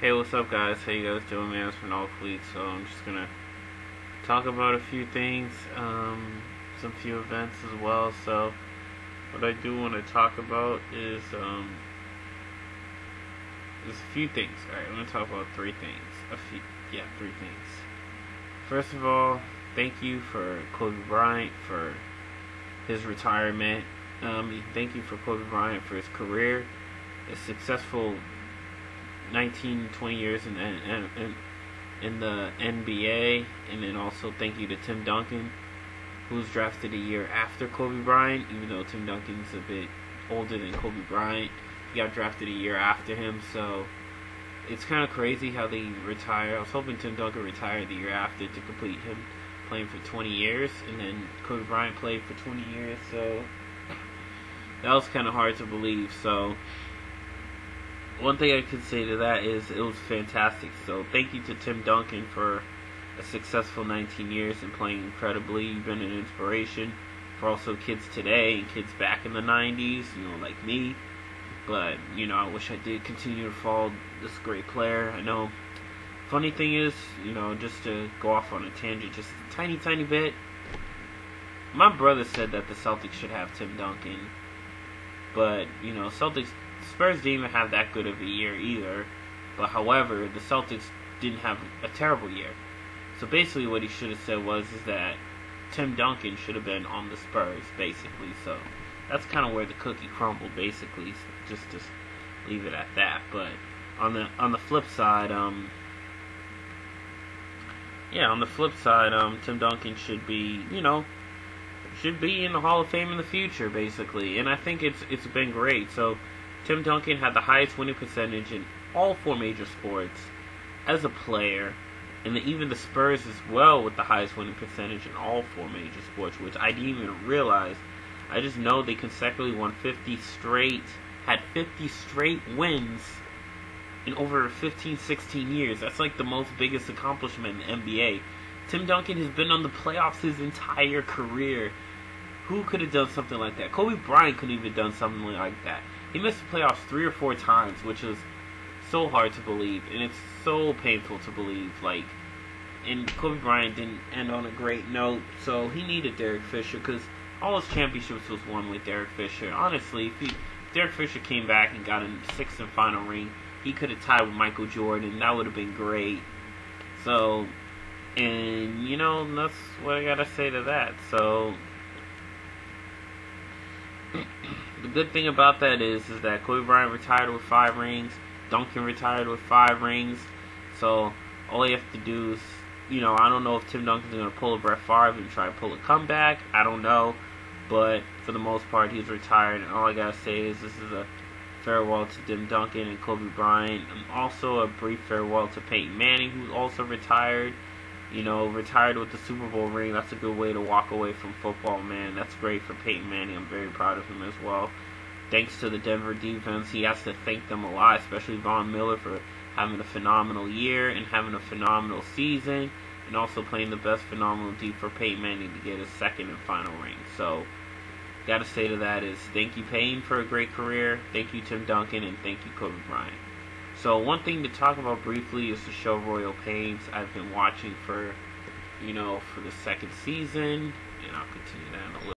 Hey, what's up, guys? How you guys doing, man? It's been all week, so I'm just gonna talk about a few things, some few events as well. So, what I do want to talk about is there's a few things. All right, I'm gonna talk about three things. Three things. First of all, thank you for Kobe Bryant for his retirement. Thank you for Kobe Bryant for his career, a successful 19, 20 years in the NBA, and then also thank you to Tim Duncan, who's drafted a year after Kobe Bryant, even though Tim Duncan's a bit older than Kobe Bryant. He got drafted a year after him, so it's kind of crazy how they retire. I was hoping Tim Duncan retired the year after to complete him playing for 20 years, and then Kobe Bryant played for 20 years, so that was kind of hard to believe. So one thing I could say to that is it was fantastic. So thank you to Tim Duncan for a successful 19 years and playing incredibly. You've been an inspiration for also kids today and kids back in the 90s, like me. But, I wish I did continue to follow this great player. I know. Funny thing is, just to go off on a tangent just a tiny bit, my brother said that the Celtics should have Tim Duncan. But, Spurs didn't even have that good of a year either. But however, the Celtics didn't have a terrible year. So basically what he should have said is that Tim Duncan should have been on the Spurs, basically. So that's kind of where the cookie crumbled, basically, just to leave it at that. But on the flip side, Tim Duncan should be, in the Hall of Fame in the future, basically. And I think it's been great. So Tim Duncan had the highest winning percentage in all four major sports as a player, and even the Spurs as well with the highest winning percentage in all four major sports, which I didn't even realize. I just know they consecutively won 50 straight wins in over 15, 16 years. That's like the most biggest accomplishment in the NBA. Tim Duncan has been on the playoffs his entire career. Who could have done something like that? Kobe Bryant couldn't even done something like that. He missed the playoffs 3 or 4 times, which is so hard to believe, and it's so painful to believe. And Kobe Bryant didn't end on a great note, so he needed Derek Fisher, because all his championships was won with Derek Fisher. Honestly, if Derek Fisher came back and got a 6th and final ring, he could have tied with Michael Jordan. That would have been great. So, and that's what I gotta say to that. So the good thing about that is that Kobe Bryant retired with 5 rings. Duncan retired with 5 rings. So all you have to do is, I don't know if Tim Duncan's going to pull a Brett Favre and try to pull a comeback. I don't know. But for the most part, he's retired. And all I got to say is this is a farewell to Tim Duncan and Kobe Bryant. And also a brief farewell to Peyton Manning, who's also retired. Retired with the Super Bowl ring. That's a good way to walk away from football, man. That's great for Peyton Manning. I'm very proud of him as well. Thanks to the Denver defense. He has to thank them a lot, especially Von Miller, for having a phenomenal year and having a phenomenal season, and also playing the best phenomenal D for Peyton Manning to get his 2nd and final ring. So, gotta say to that is thank you, Peyton, for a great career. Thank you, Tim Duncan, and thank you, Kobe Bryant. So one thing to talk about briefly is the show Royal Pains. I've been watching for the 2nd season, and I'll continue that in a little.